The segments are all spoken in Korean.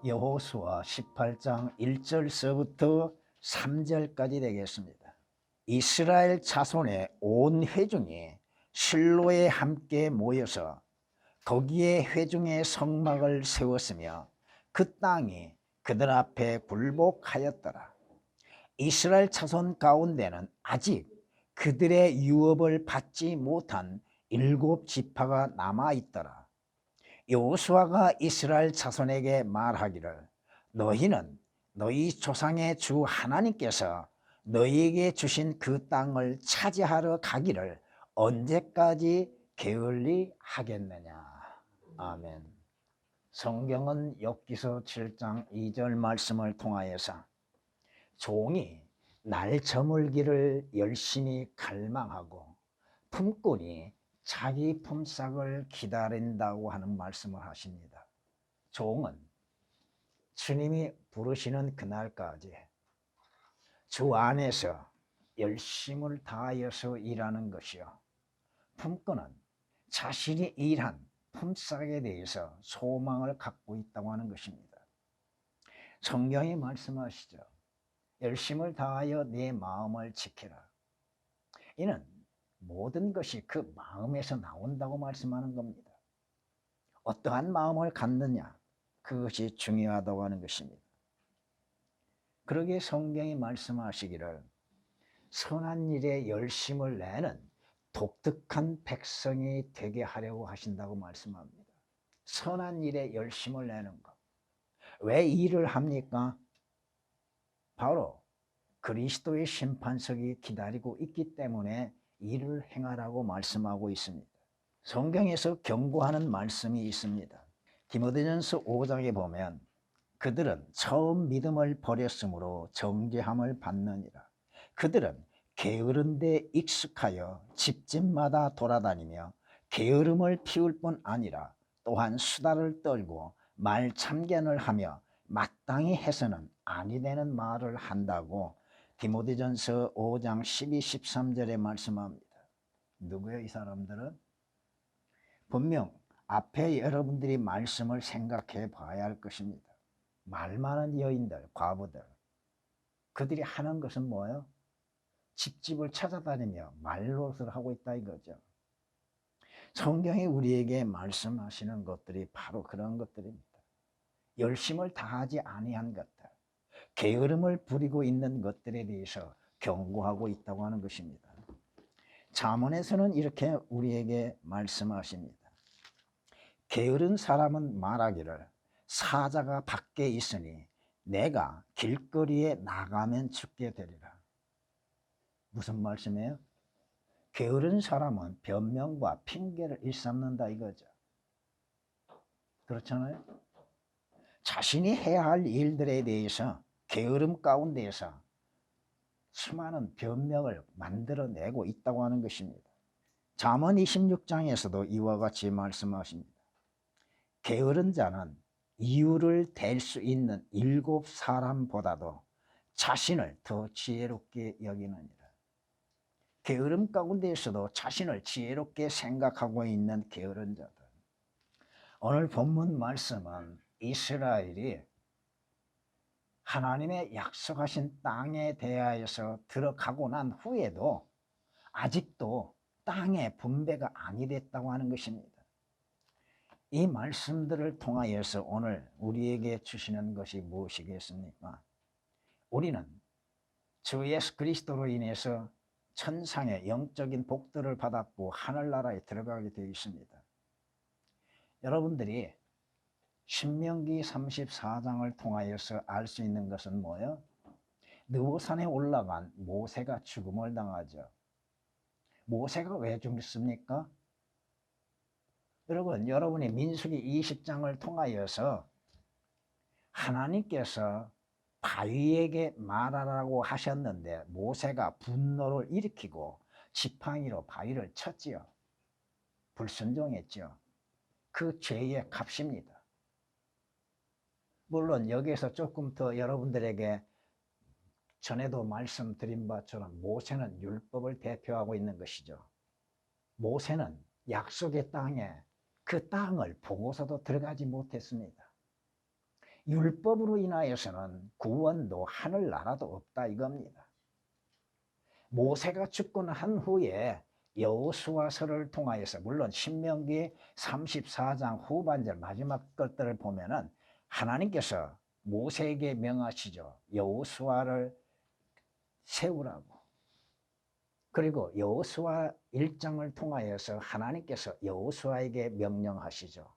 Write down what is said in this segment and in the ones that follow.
여호수아 18장 1절서부터 3절까지 되겠습니다. 이스라엘 자손의 온 회중이 실로에 함께 모여서 거기에 회중의 성막을 세웠으며 그 땅이 그들 앞에 굴복하였더라. 이스라엘 자손 가운데는 아직 그들의 유업을 받지 못한 7지파가 남아있더라. 여호수아가 이스라엘 자손에게 말하기를 너희는 너희 조상의 주 하나님께서 너희에게 주신 그 땅을 차지하러 가기를 언제까지 게을리 하겠느냐. 아멘. 성경은 욥기서 7장 2절 말씀을 통하여서 종이 날 저물기를 열심히 갈망하고 품꾼이 자기 품삯을 기다린다고 하는 말씀을 하십니다. 종은 주님이 부르시는 그날까지 주 안에서 열심을 다하여서 일하는 것이요, 품꾼은 자신이 일한 품삯에 대해서 소망을 갖고 있다고 하는 것입니다. 성경이 말씀하시죠. 열심을 다하여 내 마음을 지키라. 이는 모든 것이 그 마음에서 나온다고 말씀하는 겁니다. 어떠한 마음을 갖느냐, 그것이 중요하다고 하는 것입니다. 그러기에 성경이 말씀하시기를 선한 일에 열심을 내는 독특한 백성이 되게 하려고 하신다고 말씀합니다. 선한 일에 열심을 내는 것. 왜 일을 합니까? 바로 그리스도의 심판석이 기다리고 있기 때문에 일을 행하라고 말씀하고 있습니다. 성경에서 경고하는 말씀이 있습니다. 디모데전서 5장에 보면 그들은 처음 믿음을 버렸으므로 정죄함을 받느니라. 그들은 게으른 데 익숙하여 집집마다 돌아다니며 게으름을 피울 뿐 아니라 또한 수다를 떨고 말 참견을 하며 마땅히 해서는 아니 되는 말을 한다고 디모데전서 5장 12, 13절에 말씀합니다. 누구예요, 이 사람들은? 분명 앞에 여러분들이 말씀을 생각해 봐야 할 것입니다. 말 많은 여인들, 과부들, 그들이 하는 것은 뭐예요? 집집을 찾아다니며 말노릇을 하고 있다 이거죠. 성경이 우리에게 말씀하시는 것들이 바로 그런 것들입니다. 열심을 다하지 아니한 것들, 게으름을 부리고 있는 것들에 대해서 경고하고 있다고 하는 것입니다. 잠언에서는 이렇게 우리에게 말씀하십니다. 게으른 사람은 말하기를 사자가 밖에 있으니 내가 길거리에 나가면 죽게 되리라. 무슨 말씀이에요? 게으른 사람은 변명과 핑계를 일삼는다 이거죠. 그렇잖아요? 자신이 해야 할 일들에 대해서 게으름 가운데에서 수많은 변명을 만들어내고 있다고 하는 것입니다. 잠언 26장에서도 이와 같이 말씀하십니다. 게으른 자는 이유를 댈 수 있는 7사람보다도 자신을 더 지혜롭게 여기느니라. 게으름 가운데에서도 자신을 지혜롭게 생각하고 있는 게으른 자들. 오늘 본문 말씀은 이스라엘이 하나님의 약속하신 땅에 대하여서 들어가고 난 후에도 아직도 땅의 분배가 아니 됐다고 하는 것입니다. 이 말씀들을 통하여서 오늘 우리에게 주시는 것이 무엇이겠습니까? 우리는 주 예수 그리스도로 인해서 천상의 영적인 복들을 받았고 하늘나라에 들어가게 되어 있습니다. 여러분들이 신명기 34장을 통하여서 알 수 있는 것은 뭐예요? 느보산에 올라간 모세가 죽음을 당하죠. 모세가 왜 죽습니까? 여러분, 여러분이 민수기 20장을 통하여서 하나님께서 바위에게 말하라고 하셨는데 모세가 분노를 일으키고 지팡이로 바위를 쳤지요. 불순종했죠. 그 죄의 값입니다. 물론 여기에서 조금 더 여러분들에게 전에도 말씀드린 바처럼 모세는 율법을 대표하고 있는 것이죠. 모세는 약속의 땅에 그 땅을 보고서도 들어가지 못했습니다. 율법으로 인하여서는 구원도 하늘나라도 없다 이겁니다. 모세가 죽고 난 후에 여호수아서를 통하여서, 물론 신명기 34장 후반절 마지막 것들을 보면은 하나님께서 모세에게 명하시죠. 여호수아를 세우라고. 그리고 여호수아 1장을 통하여서 하나님께서 여호수아에게 명령하시죠.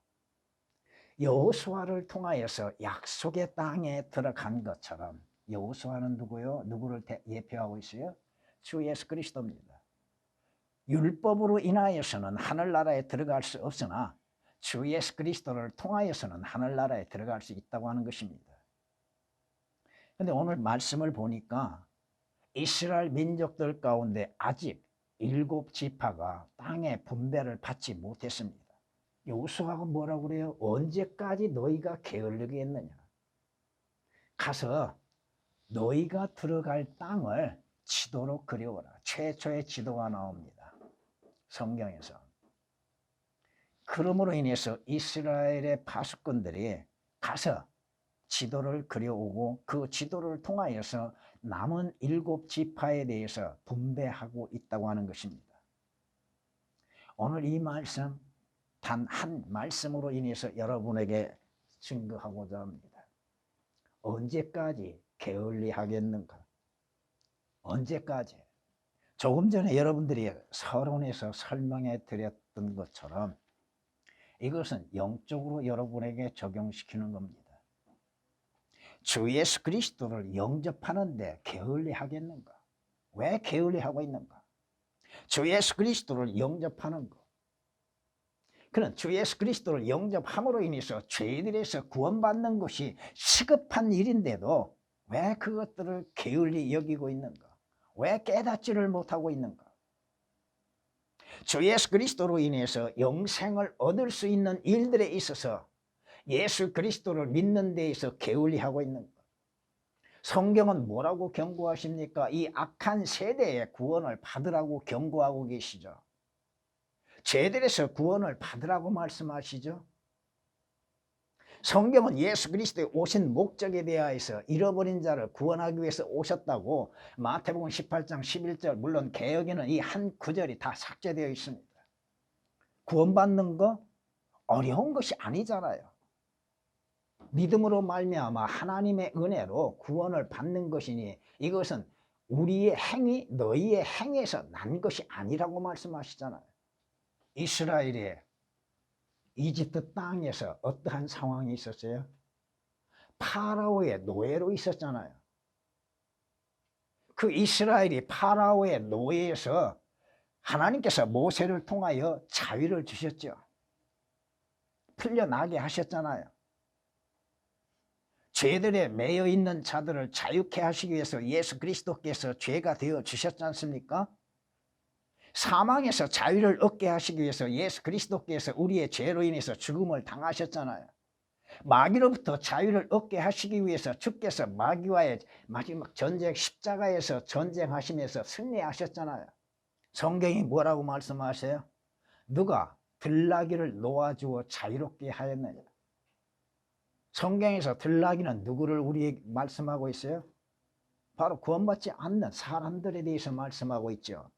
여호수아를 통하여서 약속의 땅에 들어간 것처럼, 여호수아는 누구요? 누구를 예표하고 있어요? 주 예수 그리스도입니다. 율법으로 인하여서는 하늘나라에 들어갈 수 없으나 주 예수 그리스도를 통하여서는 하늘나라에 들어갈 수 있다고 하는 것입니다. 그런데 오늘 말씀을 보니까 이스라엘 민족들 가운데 아직 7지파가 땅의 분배를 받지 못했습니다. 여호수아가 뭐라고 그래요? 언제까지 너희가 게을르겠느냐? 가서 너희가 들어갈 땅을 지도로 그려오라. 최초의 지도가 나옵니다. 성경에서. 그러므로 인해서 이스라엘의 파수꾼들이 가서 지도를 그려오고 그 지도를 통하여서 남은 7지파에 대해서 분배하고 있다고 하는 것입니다. 오늘 이 말씀 단 한 말씀으로 인해서 여러분에게 증거하고자 합니다. 언제까지 게을리 하겠는가? 언제까지? 조금 전에 여러분들이 서론에서 설명해 드렸던 것처럼 이것은 영적으로 여러분에게 적용시키는 겁니다. 주 예수 그리스도를 영접하는데 게을리 하겠는가? 왜 게을리 하고 있는가? 주 예수 그리스도를 영접하는 것. 그는 주 예수 그리스도를 영접함으로 인해서 죄들에서 구원받는 것이 시급한 일인데도 왜 그것들을 게을리 여기고 있는가? 왜 깨닫지를 못하고 있는가? 주 예수 그리스도로 인해서 영생을 얻을 수 있는 일들에 있어서 예수 그리스도를 믿는 데에서 게을리하고 있는 것. 성경은 뭐라고 경고하십니까? 이 악한 세대에 구원을 받으라고 경고하고 계시죠. 죄들에서 구원을 받으라고 말씀하시죠. 성경은 예수 그리스도의 오신 목적에 대하여서 잃어버린 자를 구원하기 위해서 오셨다고 마태복음 18장 11절, 물론 개역에는 이 한 구절이 다 삭제되어 있습니다. 구원받는 거 어려운 것이 아니잖아요. 믿음으로 말미암아 하나님의 은혜로 구원을 받는 것이니 이것은 우리의 행위, 너희의 행위에서 난 것이 아니라고 말씀하시잖아요. 이스라엘이 이집트 땅에서 어떠한 상황이 있었어요? 파라오의 노예로 있었잖아요. 그 이스라엘이 파라오의 노예에서 하나님께서 모세를 통하여 자유를 주셨죠. 풀려나게 하셨잖아요. 죄들에 매여 있는 자들을 자유케 하시기 위해서 예수 그리스도께서 죄가 되어 주셨지 않습니까? 사망에서 자유를 얻게 하시기 위해서 예수 그리스도께서 우리의 죄로 인해서 죽음을 당하셨잖아요. 마귀로부터 자유를 얻게 하시기 위해서 주께서 마귀와의 마지막 전쟁, 십자가에서 전쟁하시면서 승리하셨잖아요. 성경이 뭐라고 말씀하세요? 누가 들나귀를 놓아주어 자유롭게 하였느냐? 성경에서 들나귀는 누구를 우리에게 말씀하고 있어요? 바로 구원받지 않는 사람들에 대해서 말씀하고 있죠.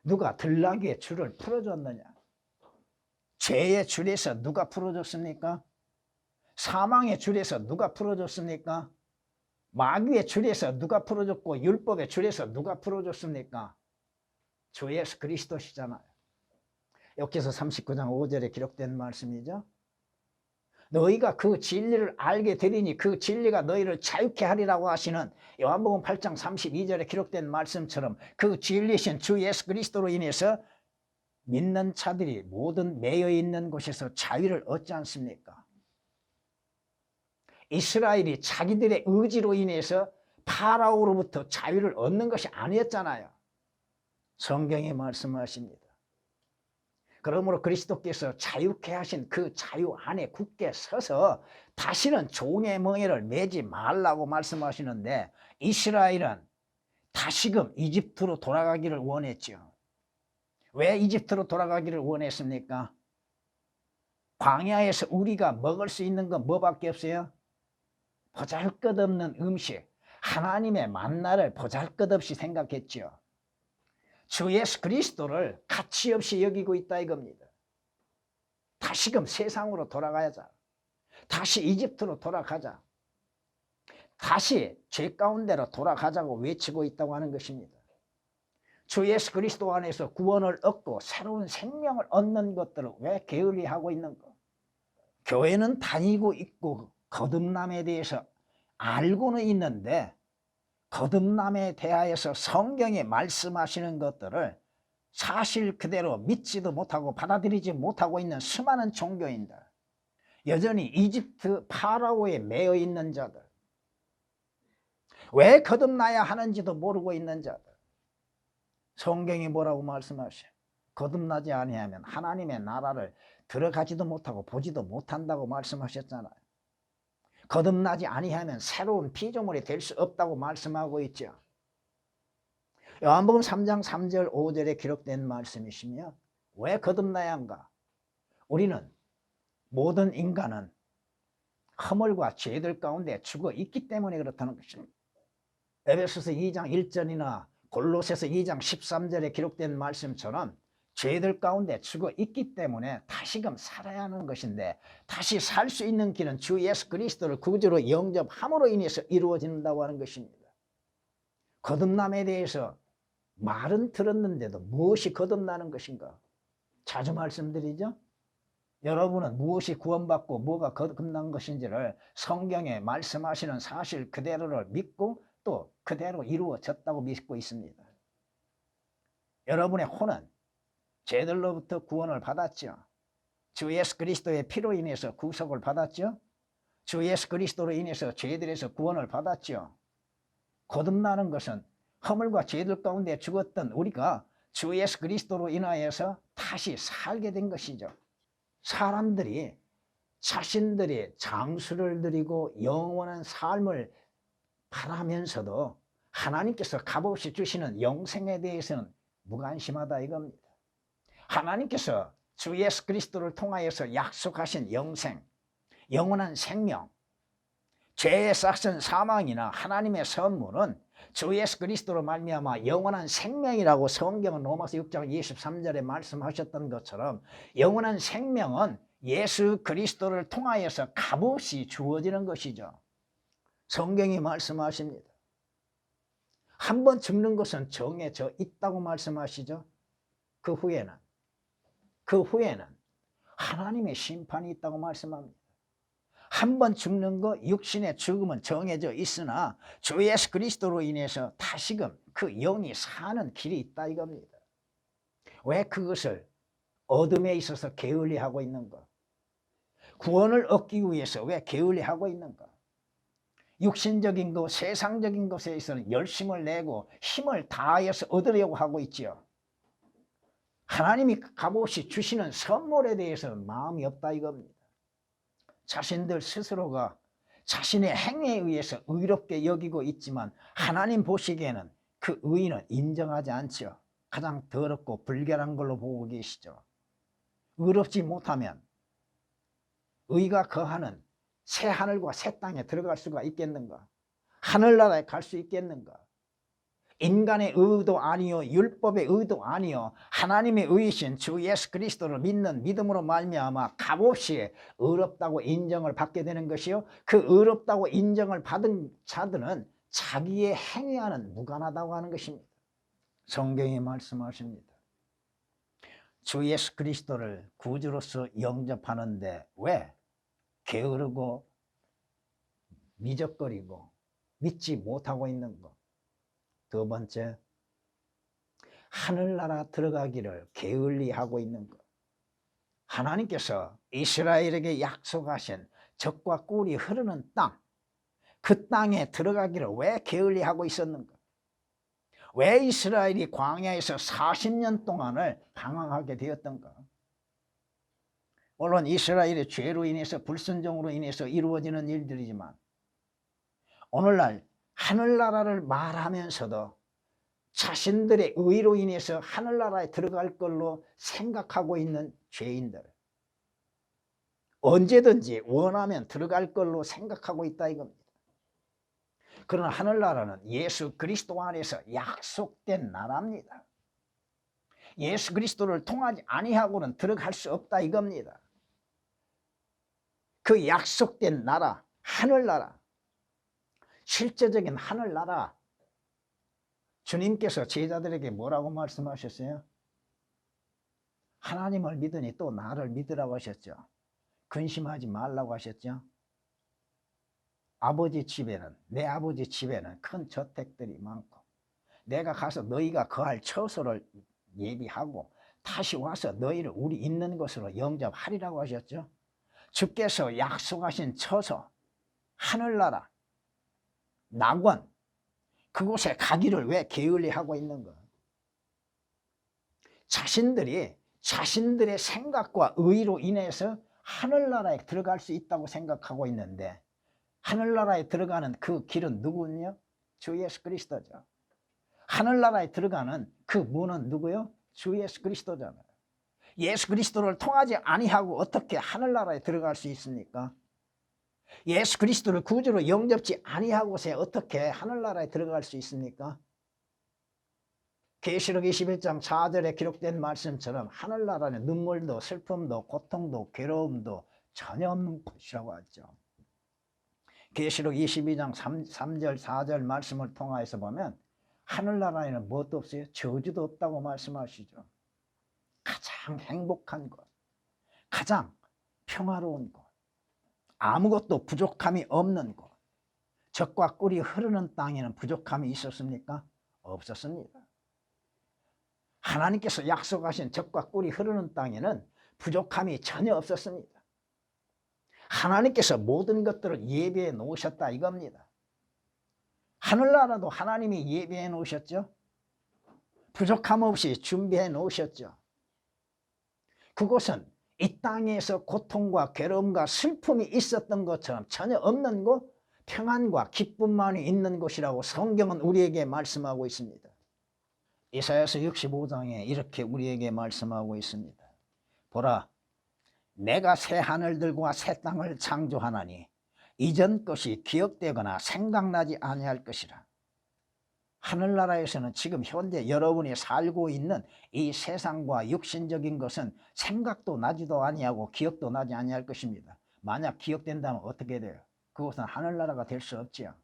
누가 들나귀의 줄을 풀어줬느냐? 죄의 줄에서 누가 풀어줬습니까? 사망의 줄에서 누가 풀어줬습니까? 마귀의 줄에서 누가 풀어줬고 율법의 줄에서 누가 풀어줬습니까? 주 예수 그리스도시잖아요. 여기서 39장 5절에 기록된 말씀이죠. 너희가 그 진리를 알게 되리니 그 진리가 너희를 자유케 하리라고 하시는 요한복음 8장 32절에 기록된 말씀처럼 그 진리신 주 예수 그리스도로 인해서 믿는 자들이 모든 매여 있는 곳에서 자유를 얻지 않습니까? 이스라엘이 자기들의 의지로 인해서 파라오로부터 자유를 얻는 것이 아니었잖아요. 성경이 말씀하십니다. 그러므로 그리스도께서 자유케 하신 그 자유 안에 굳게 서서 다시는 종의 멍에를 매지 말라고 말씀하시는데 이스라엘은 다시금 이집트로 돌아가기를 원했죠. 왜 이집트로 돌아가기를 원했습니까? 광야에서 우리가 먹을 수 있는 건 뭐밖에 없어요? 보잘것없는 음식, 하나님의 만나를 보잘것없이 생각했죠. 주 예수 그리스도를 가치없이 여기고 있다 이겁니다. 다시금 세상으로 돌아가자. 다시 이집트로 돌아가자. 다시 죄 가운데로 돌아가자고 외치고 있다고 하는 것입니다. 주 예수 그리스도 안에서 구원을 얻고 새로운 생명을 얻는 것들을 왜 게을리하고 있는가? 교회는 다니고 있고 거듭남에 대해서 알고는 있는데 거듭남에 대하여서 성경에 말씀하시는 것들을 사실 그대로 믿지도 못하고 받아들이지 못하고 있는 수많은 종교인들, 여전히 이집트 파라오에 매여 있는 자들, 왜 거듭나야 하는지도 모르고 있는 자들, 성경이 뭐라고 말씀하셔요? 거듭나지 아니하면 하나님의 나라를 들어가지도 못하고 보지도 못한다고 말씀하셨잖아요. 거듭나지 아니하면 새로운 피조물이 될 수 없다고 말씀하고 있죠. 요한복음 3장 3절 5절에 기록된 말씀이시며, 왜 거듭나야 한가? 우리는, 모든 인간은 허물과 죄들 가운데 죽어 있기 때문에 그렇다는 것입니다. 에베소서 2장 1절이나 골로새서 2장 13절에 기록된 말씀처럼 죄들 가운데 죽어 있기 때문에 다시금 살아야 하는 것인데, 다시 살 수 있는 길은 주 예수 그리스도를 구주로 영접함으로 인해서 이루어진다고 하는 것입니다. 거듭남에 대해서 말은 들었는데도 무엇이 거듭나는 것인가? 자주 말씀드리죠. 여러분은 무엇이 구원받고 뭐가 거듭난 것인지를 성경에 말씀하시는 사실 그대로를 믿고 또 그대로 이루어졌다고 믿고 있습니다. 여러분의 혼은 죄들로부터 구원을 받았죠. 주 예수 그리스도의 피로 인해서 구속을 받았죠. 주 예수 그리스도로 인해서 죄들에서 구원을 받았죠. 거듭나는 것은 허물과 죄들 가운데 죽었던 우리가 주 예수 그리스도로 인하여서 다시 살게 된 것이죠. 사람들이 자신들이 장수를 드리고 영원한 삶을 바라면서도 하나님께서 값없이 주시는 영생에 대해서는 무관심하다 이겁니다. 하나님께서 주 예수 그리스도를 통하여서 약속하신 영생, 영원한 생명, 죄의 싹슨 사망이나 하나님의 선물은 주 예수 그리스도로 말미암아 영원한 생명이라고 성경은 로마서 6장 23절에 말씀하셨던 것처럼, 영원한 생명은 예수 그리스도를 통하여서 값없이 주어지는 것이죠. 성경이 말씀하십니다. 한 번 죽는 것은 정해져 있다고 말씀하시죠. 그 후에는 하나님의 심판이 있다고 말씀합니다. 한 번 죽는 것, 육신의 죽음은 정해져 있으나 주 예수 그리스도로 인해서 다시금 그 영이 사는 길이 있다 이겁니다. 왜 그것을 어둠에 있어서 게을리하고 있는가? 구원을 얻기 위해서 왜 게을리하고 있는가? 육신적인 것, 세상적인 것에 있어서는 열심을 내고 힘을 다하여서 얻으려고 하고 있죠. 하나님이 값없이 주시는 선물에 대해서는 마음이 없다 이겁니다. 자신들 스스로가 자신의 행위에 의해서 의롭게 여기고 있지만 하나님 보시기에는 그 의는 인정하지 않죠. 가장 더럽고 불결한 걸로 보고 계시죠. 의롭지 못하면 의가 거하는 새 하늘과 새 땅에 들어갈 수가 있겠는가? 하늘나라에 갈 수 있겠는가? 인간의 의도 아니요 율법의 의도 아니요 하나님의 의이신 주 예수 그리스도를 믿는 믿음으로 말미암아 값없이 의롭다고 인정을 받게 되는 것이요, 그 의롭다고 인정을 받은 자들은 자기의 행위와는 무관하다고 하는 것입니다. 성경이 말씀하십니다. 주 예수 그리스도를 구주로서 영접하는데 왜 게으르고 미적거리고 믿지 못하고 있는 것? 두 번째, 하늘나라 들어가기를 게을리하고 있는 것. 하나님께서 이스라엘에게 약속하신 젖과 꿀이 흐르는 땅, 그 땅에 들어가기를 왜 게을리하고 있었는가? 왜 이스라엘이 광야에서 40년 동안을 방황하게 되었던가? 물론 이스라엘의 죄로 인해서, 불순종으로 인해서 이루어지는 일들이지만 오늘날 하늘나라를 말하면서도 자신들의 의로 인해서 하늘나라에 들어갈 걸로 생각하고 있는 죄인들, 언제든지 원하면 들어갈 걸로 생각하고 있다 이겁니다. 그러나 하늘나라는 예수 그리스도 안에서 약속된 나라입니다. 예수 그리스도를 통하지 아니하고는 들어갈 수 없다 이겁니다. 그 약속된 나라, 하늘나라, 실제적인 하늘나라, 주님께서 제자들에게 뭐라고 말씀하셨어요? 하나님을 믿으니 또 나를 믿으라고 하셨죠. 근심하지 말라고 하셨죠. 아버지 집에는, 내 아버지 집에는 큰 저택들이 많고 내가 가서 너희가 거할 처소를 예비하고 다시 와서 너희를 우리 있는 곳으로 영접하리라고 하셨죠. 주께서 약속하신 처소, 하늘나라, 낙원, 그곳에 가기를 왜 게을리하고 있는가? 자신들의 생각과 의로 인해서 하늘나라에 들어갈 수 있다고 생각하고 있는데 하늘나라에 들어가는 그 길은 누구냐? 주 예수 그리스도죠. 하늘나라에 들어가는 그 문은 누구요? 주 예수 그리스도잖아요. 예수 그리스도를 통하지 아니하고 어떻게 하늘나라에 들어갈 수 있습니까? 예수 그리스도를 구주로 영접지 아니하고서 어떻게 하늘나라에 들어갈 수 있습니까? 계시록 21장 4절에 기록된 말씀처럼 하늘나라는 눈물도 슬픔도 고통도 괴로움도 전혀 없는 곳이라고 하죠. 계시록 22장 3절 4절 말씀을 통해서 보면 하늘나라에는 무엇도 없어요. 저주도 없다고 말씀하시죠. 가장 행복한 곳, 가장 평화로운 곳, 아무것도 부족함이 없는 곳. 젖과 꿀이 흐르는 땅에는 부족함이 있었습니까? 없었습니다. 하나님께서 약속하신 젖과 꿀이 흐르는 땅에는 부족함이 전혀 없었습니다. 하나님께서 모든 것들을 예비해 놓으셨다 이겁니다. 하늘나라도 하나님이 예비해 놓으셨죠. 부족함 없이 준비해 놓으셨죠. 그곳은 이 땅에서 고통과 괴로움과 슬픔이 있었던 것처럼 전혀 없는 곳, 평안과 기쁨만이 있는 곳이라고 성경은 우리에게 말씀하고 있습니다. 이사야서 65장에 이렇게 우리에게 말씀하고 있습니다. 보라, 내가 새 하늘들과 새 땅을 창조하나니 이전 것이 기억되거나 생각나지 아니할 것이라. 하늘나라에서는 지금 현재 여러분이 살고 있는 이 세상과 육신적인 것은 생각도 나지도 아니하고 기억도 나지 아니할 것입니다. 만약 기억된다면 어떻게 돼요? 그것은 하늘나라가 될 수 없지요.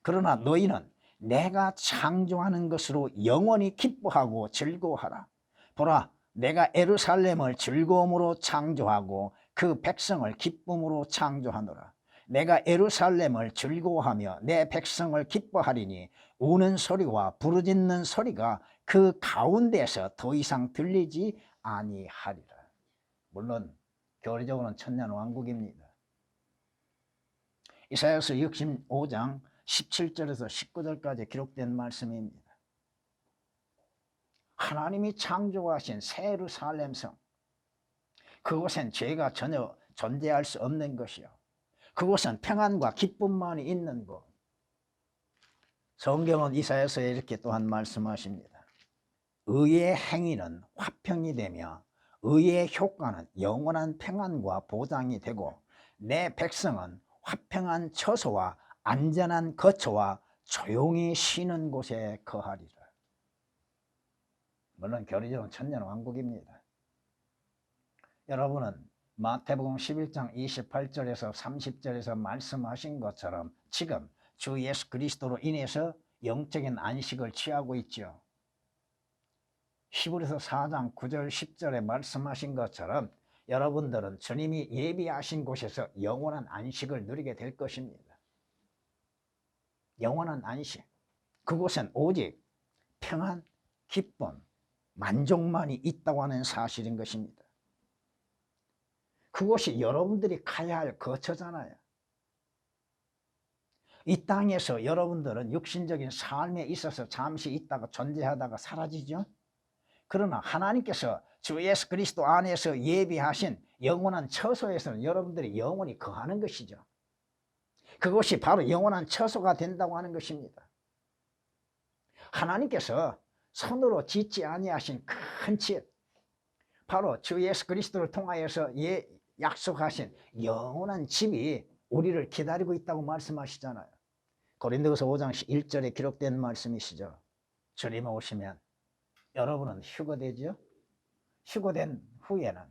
그러나 너희는 내가 창조하는 것으로 영원히 기뻐하고 즐거워하라. 보라, 내가 예루살렘을 즐거움으로 창조하고 그 백성을 기쁨으로 창조하노라. 내가 예루살렘을 즐거워하며 내 백성을 기뻐하리니 우는 소리와 부르짖는 소리가 그 가운데서 더 이상 들리지 아니하리라. 물론 교리적으로는 천년왕국입니다. 이사야서 65장 17절에서 19절까지 기록된 말씀입니다. 하나님이 창조하신 새 예루살렘 성, 그곳엔 죄가 전혀 존재할 수 없는 것이요, 그곳은 평안과 기쁨만이 있는 곳. 성경은 이사야서에 이렇게 또한 말씀하십니다. 의의 행위는 화평이 되며 의의 효과는 영원한 평안과 보장이 되고 내 백성은 화평한 처소와 안전한 거처와 조용히 쉬는 곳에 거하리라. 물론 교리적으로 천년왕국입니다. 여러분은 마태복음 11장 28절에서 30절에서 말씀하신 것처럼 지금 주 예수 그리스도로 인해서 영적인 안식을 취하고 있죠. 히브리서 4장 9절 10절에 말씀하신 것처럼 여러분들은 주님이 예비하신 곳에서 영원한 안식을 누리게 될 것입니다. 영원한 안식, 그곳은 오직 평안, 기쁨, 만족만이 있다고 하는 사실인 것입니다. 그곳이 여러분들이 가야 할 거처잖아요. 이 땅에서 여러분들은 육신적인 삶에 있어서 잠시 있다가 존재하다가 사라지죠. 그러나 하나님께서 주 예수 그리스도 안에서 예비하신 영원한 처소에서는 여러분들이 영원히 거하는 것이죠. 그것이 바로 영원한 처소가 된다고 하는 것입니다. 하나님께서 손으로 짓지 아니하신 큰 집, 바로 주 예수 그리스도를 통하여서 약속하신 영원한 집이 우리를 기다리고 있다고 말씀하시잖아요. 고린도후서 5장 1절에 기록된 말씀이시죠. 주님 오시면 여러분은 휴거되죠. 휴거된 후에는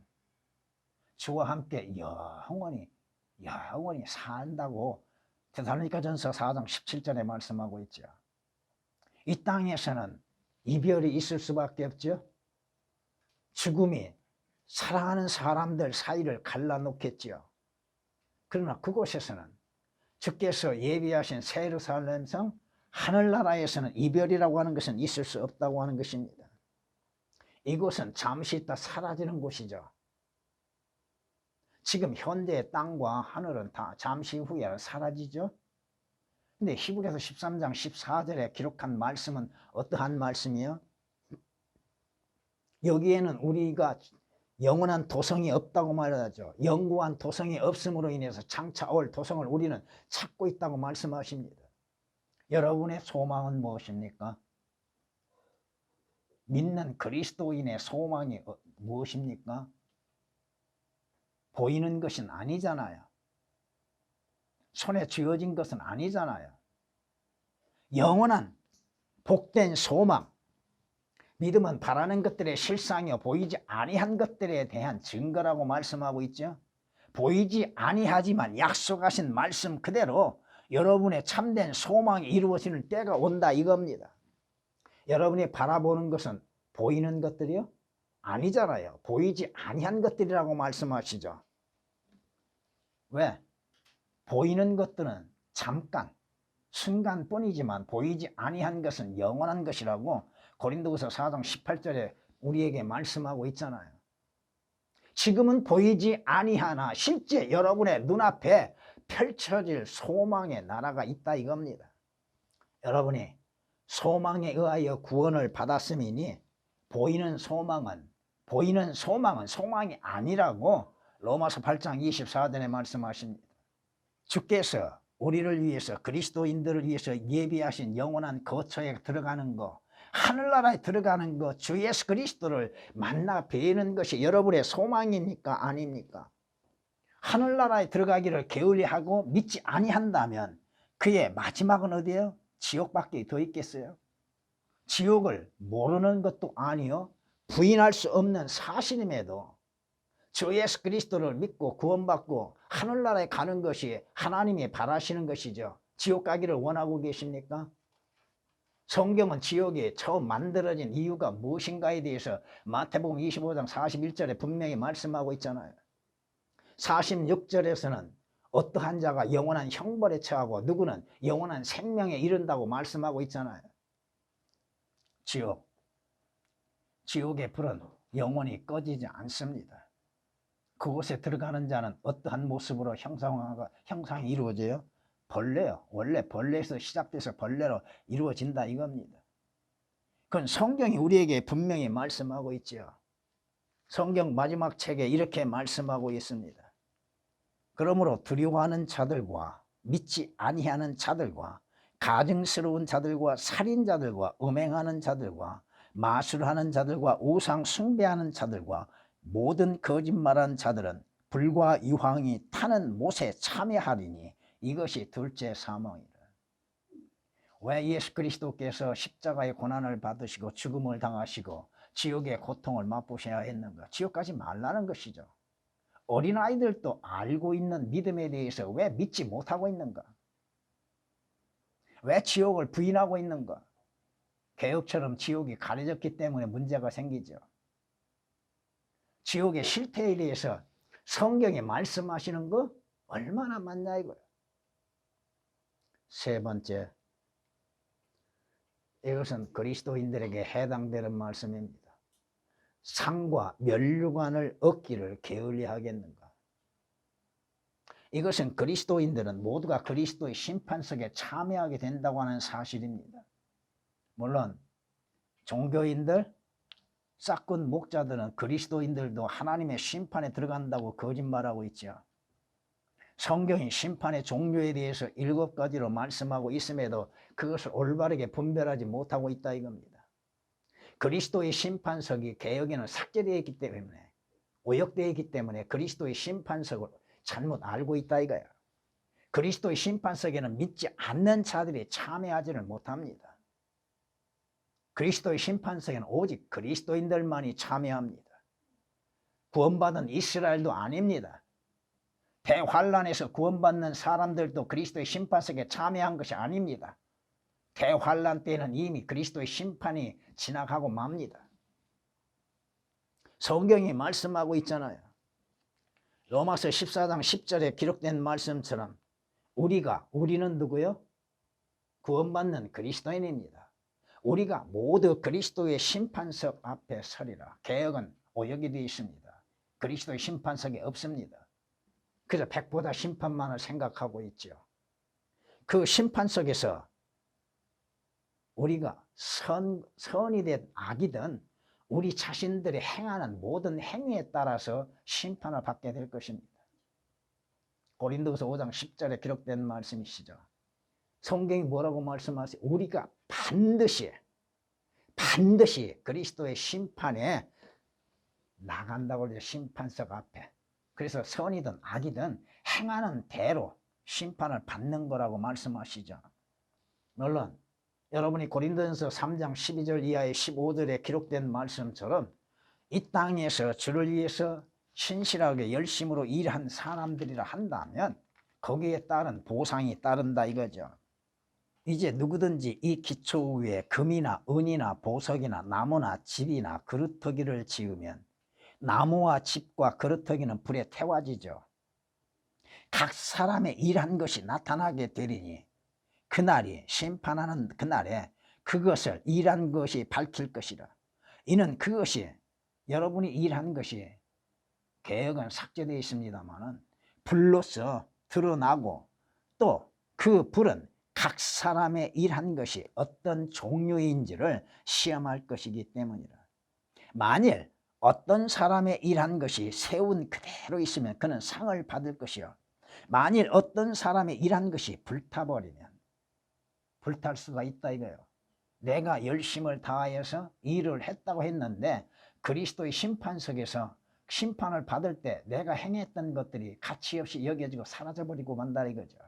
주와 함께 영원히 산다고 데살로니가전서 4장 17절에 말씀하고 있죠. 이 땅에서는 이별이 있을 수밖에 없죠. 죽음이 사랑하는 사람들 사이를 갈라놓겠죠. 그러나 그곳에서는 주께서 예비하신 새 예루살렘 성 하늘나라에서는 이별이라고 하는 것은 있을 수 없다고 하는 것입니다. 이곳은 잠시 있다 사라지는 곳이죠. 지금 현재의 땅과 하늘은 다 잠시 후에 사라지죠. 근데 히브리서 13장 14절에 기록한 말씀은 어떠한 말씀이요? 여기에는 우리가 영원한 도성이 없다고 말하죠. 영구한 도성이 없음으로 인해서 장차 올 도성을 우리는 찾고 있다고 말씀하십니다. 여러분의 소망은 무엇입니까? 믿는 그리스도인의 소망이 무엇입니까? 보이는 것은 아니잖아요. 손에 쥐어진 것은 아니잖아요. 영원한 복된 소망, 믿음은 바라는 것들의 실상이요 보이지 아니한 것들에 대한 증거라고 말씀하고 있죠. 보이지 아니하지만 약속하신 말씀 그대로 여러분의 참된 소망이 이루어지는 때가 온다 이겁니다. 여러분이 바라보는 것은 보이는 것들이요? 아니잖아요. 보이지 아니한 것들이라고 말씀하시죠. 왜? 보이는 것들은 잠깐, 순간뿐이지만 보이지 아니한 것은 영원한 것이라고 고린도후서 4장 18절에 우리에게 말씀하고 있잖아요. 지금은 보이지 아니하나 실제 여러분의 눈앞에 펼쳐질 소망의 나라가 있다 이겁니다. 여러분이 소망에 의하여 구원을 받았음이니 보이는 소망은 소망이 아니라고 로마서 8장 24절에 말씀하십니다. 주께서 우리를 위해서 그리스도인들을 위해서 예비하신 영원한 거처에 들어가는 거, 하늘나라에 들어가는 것, 주 예수 그리스도를 만나 뵈는 것이 여러분의 소망입니까? 아닙니까? 하늘나라에 들어가기를 게을리하고 믿지 아니한다면 그의 마지막은 어디예요? 지옥밖에 더 있겠어요? 지옥을 모르는 것도 아니요 부인할 수 없는 사실임에도 주 예수 그리스도를 믿고 구원받고 하늘나라에 가는 것이 하나님이 바라시는 것이죠. 지옥 가기를 원하고 계십니까? 성경은 지옥이 처음 만들어진 이유가 무엇인가에 대해서 마태복음 25장 41절에 분명히 말씀하고 있잖아요. 46절에서는 어떠한 자가 영원한 형벌에 처하고 누구는 영원한 생명에 이른다고 말씀하고 있잖아요. 지옥의 불은 영원히 꺼지지 않습니다. 그곳에 들어가는 자는 어떠한 모습으로 형상이 이루어져요? 벌레요. 원래 벌레에서 시작돼서 벌레로 이루어진다 이겁니다. 그건 성경이 우리에게 분명히 말씀하고 있죠. 성경 마지막 책에 이렇게 말씀하고 있습니다. 그러므로 두려워하는 자들과 믿지 아니하는 자들과 가증스러운 자들과 살인자들과 음행하는 자들과 마술하는 자들과 우상 숭배하는 자들과 모든 거짓말하는 자들은 불과 유황이 타는 못에 참여하리니 이것이 둘째 사망이라. 왜 예수 그리스도께서 십자가의 고난을 받으시고 죽음을 당하시고 지옥의 고통을 맛보셔야 했는가? 지옥 가지 말라는 것이죠. 어린아이들도 알고 있는 믿음에 대해서 왜 믿지 못하고 있는가? 왜 지옥을 부인하고 있는가? 개혁처럼 지옥이 가려졌기 때문에 문제가 생기죠. 지옥의 실태에 대해서 성경이 말씀하시는 거 얼마나 많냐 이거예요. 세 번째, 이것은 그리스도인들에게 해당되는 말씀입니다. 상과 면류관을 얻기를 게을리 하겠는가? 이것은 그리스도인들은 모두가 그리스도의 심판석에 참여하게 된다고 하는 사실입니다. 물론 종교인들, 싹군 목자들은 그리스도인들도 하나님의 심판에 들어간다고 거짓말하고 있죠. 성경이 심판의 종류에 대해서 7가지로 말씀하고 있음에도 그것을 올바르게 분별하지 못하고 있다 이겁니다. 그리스도의 심판석이 개혁에는 삭제되어 있기 때문에 오역되어 있기 때문에 그리스도의 심판석을 잘못 알고 있다 이거야. 그리스도의 심판석에는 믿지 않는 자들이 참여하지를 못합니다. 그리스도의 심판석에는 오직 그리스도인들만이 참여합니다. 구원받은 이스라엘도 아닙니다. 대환란에서 구원받는 사람들도 그리스도의 심판석에 참여한 것이 아닙니다. 대환란 때는 이미 그리스도의 심판이 지나가고 맙니다. 성경이 말씀하고 있잖아요. 로마서 14장 10절에 기록된 말씀처럼 우리는 누구요? 구원받는 그리스도인입니다. 우리가 모두 그리스도의 심판석 앞에 서리라. 개역은 오역이 되어 있습니다. 그리스도의 심판석에 없습니다. 그래서 백보다 심판만을 생각하고 있죠. 그 심판석에서 우리가 선이든 악이든 우리 자신들이 행하는 모든 행위에 따라서 심판을 받게 될 것입니다. 고린도서 5장 10절에 기록된 말씀이시죠. 성경이 뭐라고 말씀하세요? 우리가 반드시 그리스도의 심판에 나간다고 그래요. 심판석 앞에. 그래서 선이든 악이든 행하는 대로 심판을 받는 거라고 말씀하시죠. 물론 여러분이 고린도전서 3장 12절 이하의 15절에 기록된 말씀처럼 이 땅에서 주를 위해서 신실하게 열심으로 일한 사람들이라 한다면 거기에 따른 보상이 따른다 이거죠. 이제 누구든지 이 기초 위에 금이나 은이나 보석이나 나무나 집이나 그루터기를 지으면 나무와 집과 그루터기는 불에 태워지죠. 각 사람의 일한 것이 나타나게 되리니 그날이 심판하는 그날에 그것을 일한 것이 밝힐 것이라. 이는 그것이 여러분이 일한 것이 개역은 삭제되어 있습니다만 불로서 드러나고 또 그 불은 각 사람의 일한 것이 어떤 종류인지를 시험할 것이기 때문이라. 만일 어떤 사람의 일한 것이 세운 그대로 있으면 그는 상을 받을 것이요. 만일 어떤 사람의 일한 것이 불타버리면 불탈 수가 있다 이거예요. 내가 열심을 다하여서 일을 했다고 했는데 그리스도의 심판석에서 심판을 받을 때 내가 행했던 것들이 가치 없이 여겨지고 사라져버리고 만다 이거죠.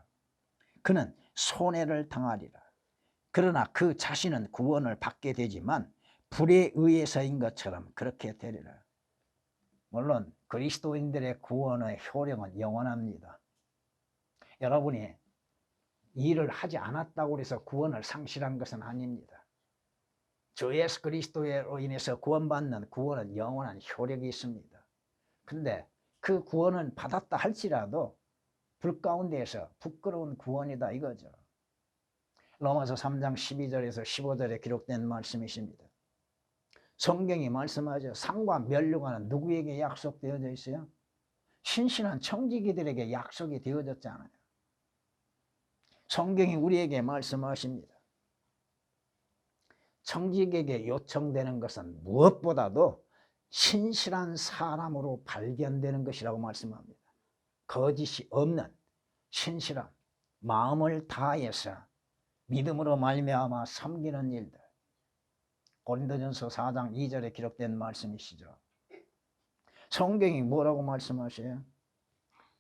그는 손해를 당하리라. 그러나 그 자신은 구원을 받게 되지만 불에 의해서인 것처럼 그렇게 되리라. 물론 그리스도인들의 구원의 효력은 영원합니다. 여러분이 일을 하지 않았다고 해서 구원을 상실한 것은 아닙니다. 주 예수 그리스도로 인해서 구원받는 구원은 영원한 효력이 있습니다. 근데 그 구원은 받았다 할지라도 불 가운데에서 부끄러운 구원이다 이거죠. 로마서 3장 12절에서 15절에 기록된 말씀이십니다. 성경이 말씀하죠. 상과 면류관은 누구에게 약속되어져 있어요? 신실한 청지기들에게 약속이 되어졌잖아요. 성경이 우리에게 말씀하십니다. 청지기에게 요청되는 것은 무엇보다도 신실한 사람으로 발견되는 것이라고 말씀합니다. 거짓이 없는 신실함, 마음을 다해서 믿음으로 말미암아 섬기는 일들. 고린도전서 4장 2절에 기록된 말씀이시죠. 성경이 뭐라고 말씀하셔요?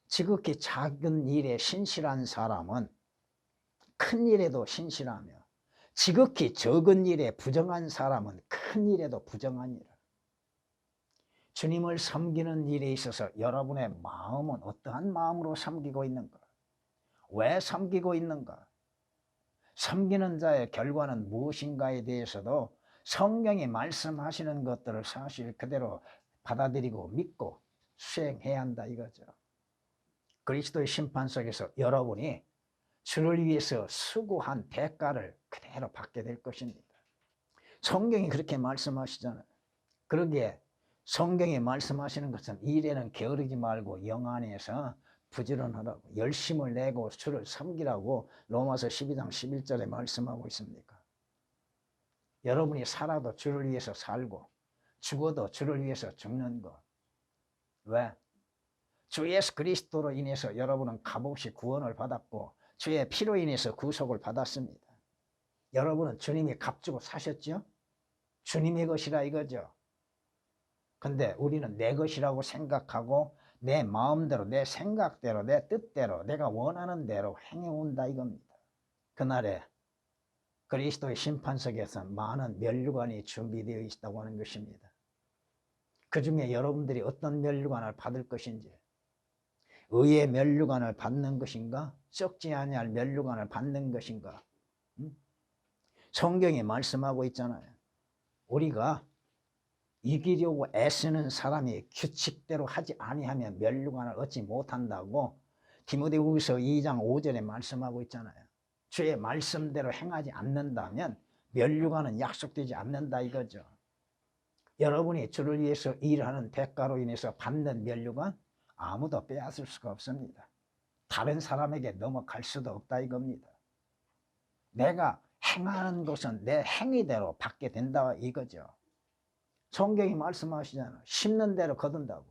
지극히 작은 일에 신실한 사람은 큰 일에도 신실하며 지극히 적은 일에 부정한 사람은 큰 일에도 부정하니라. 주님을 섬기는 일에 있어서 여러분의 마음은 어떠한 마음으로 섬기고 있는가? 왜 섬기고 있는가? 섬기는 자의 결과는 무엇인가에 대해서도 성경이 말씀하시는 것들을 사실 그대로 받아들이고 믿고 수행해야 한다 이거죠. 그리스도의 심판석에서 여러분이 주를 위해서 수고한 대가를 그대로 받게 될 것입니다. 성경이 그렇게 말씀하시잖아요. 그러기에 성경이 말씀하시는 것은 일에는 게으르지 말고 영 안에서 부지런하라고 열심을 내고 주를 섬기라고 로마서 12장 11절에 말씀하고 있습니까? 여러분이 살아도 주를 위해서 살고 죽어도 주를 위해서 죽는 것. 왜? 주 예수 그리스도로 인해서 여러분은 값없이 구원을 받았고 주의 피로 인해서 구속을 받았습니다. 여러분은 주님이 값주고 사셨죠? 주님의 것이라 이거죠. 근데 우리는 내 것이라고 생각하고 내 마음대로, 내 생각대로, 내 뜻대로, 내가 원하는 대로 행해온다 이겁니다. 그날에 그리스도의 심판석에서 많은 면류관이 준비되어 있다고 하는 것입니다. 그 중에 여러분들이 어떤 면류관을 받을 것인지, 의의 면류관을 받는 것인가, 썩지 아니할 면류관을 받는 것인가. 성경이 말씀하고 있잖아요. 우리가 이기려고 애쓰는 사람이 규칙대로 하지 아니하면 면류관을 얻지 못한다고 디모데후서 2장 5절에 말씀하고 있잖아요. 주의 말씀대로 행하지 않는다면 면류관은 약속되지 않는다 이거죠. 여러분이 주를 위해서 일하는 대가로 인해서 받는 면류관 아무도 빼앗을 수가 없습니다. 다른 사람에게 넘어갈 수도 없다 이겁니다. 내가 행하는 것은 내 행위대로 받게 된다 이거죠. 성경이 말씀하시잖아요. 심는 대로 거둔다고.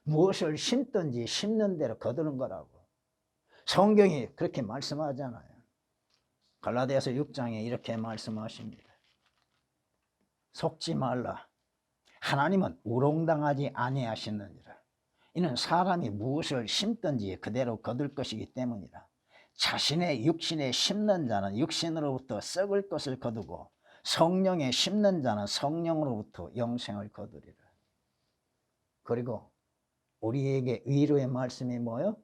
무엇을 심든지 심는 대로 거두는 거라고. 성경이 그렇게 말씀하잖아요. 갈라디아서 6장에 이렇게 말씀하십니다. 속지 말라. 하나님은 우롱당하지 아니하시느니라. 이는 사람이 무엇을 심든지 그대로 거둘 것이기 때문이라. 자신의 육신에 심는 자는 육신으로부터 썩을 것을 거두고 성령에 심는 자는 성령으로부터 영생을 거두리라. 그리고 우리에게 위로의 말씀이 뭐요?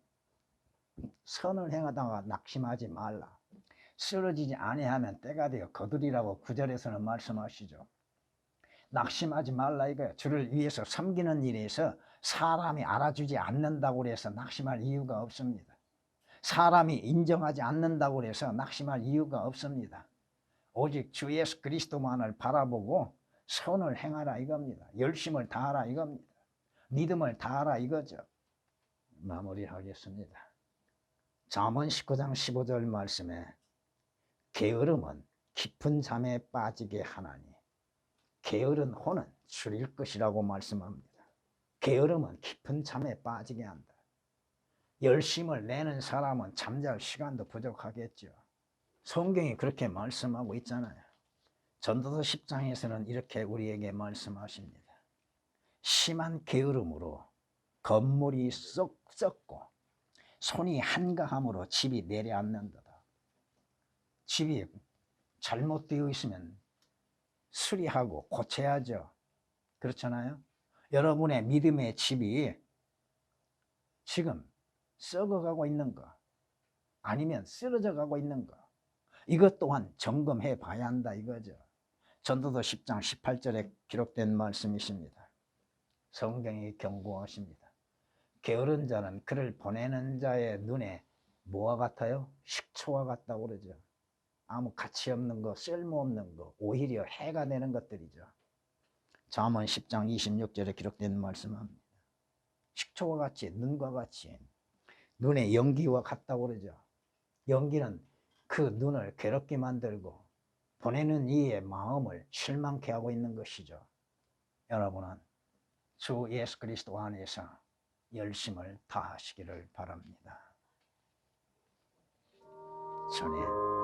선을 행하다가 낙심하지 말라. 쓰러지지 아니하면 때가 되어 거두리라고 9절에서는 말씀하시죠. 낙심하지 말라 이거예요. 주를 위해서 섬기는 일에서 사람이 알아주지 않는다고 해서 낙심할 이유가 없습니다. 사람이 인정하지 않는다고 해서 낙심할 이유가 없습니다. 오직 주 예수 그리스도만을 바라보고 선을 행하라 이겁니다. 열심을 다하라 이겁니다. 믿음을 다하라 이거죠. 마무리하겠습니다. 잠언 19장 15절 말씀에 게으름은 깊은 잠에 빠지게 하나니 게으른 혼은 줄일 것이라고 말씀합니다. 게으름은 깊은 잠에 빠지게 한다. 열심을 내는 사람은 잠잘 시간도 부족하겠죠. 성경이 그렇게 말씀하고 있잖아요. 전도서 10장에서는 이렇게 우리에게 말씀하십니다. 심한 게으름으로 건물이 썩고 손이 한가함으로 집이 내려앉는도다. 집이 잘못되어 있으면 수리하고 고쳐야죠. 그렇잖아요. 여러분의 믿음의 집이 지금 썩어가고 있는가 아니면 쓰러져 가고 있는가, 이것 또한 점검해 봐야 한다 이거죠. 전도서 10장 18절에 기록된 말씀이십니다. 성경이 경고하십니다. 게으른 자는 그를 보내는 자의 눈에 뭐와 같아요? 식초와 같다고 그러죠. 아무 가치 없는 거, 쓸모없는 거, 오히려 해가 되는 것들이죠. 잠언 10장 26절에 기록된 말씀입니다. 식초와 같이, 눈과 같이, 눈의 연기와 같다고 그러죠. 연기는 그 눈을 괴롭게 만들고 보내는 이의 마음을 실망케 하고 있는 것이죠. 여러분은 주 예수 그리스도 안에서 열심을 다하시기를 바랍니다. 전에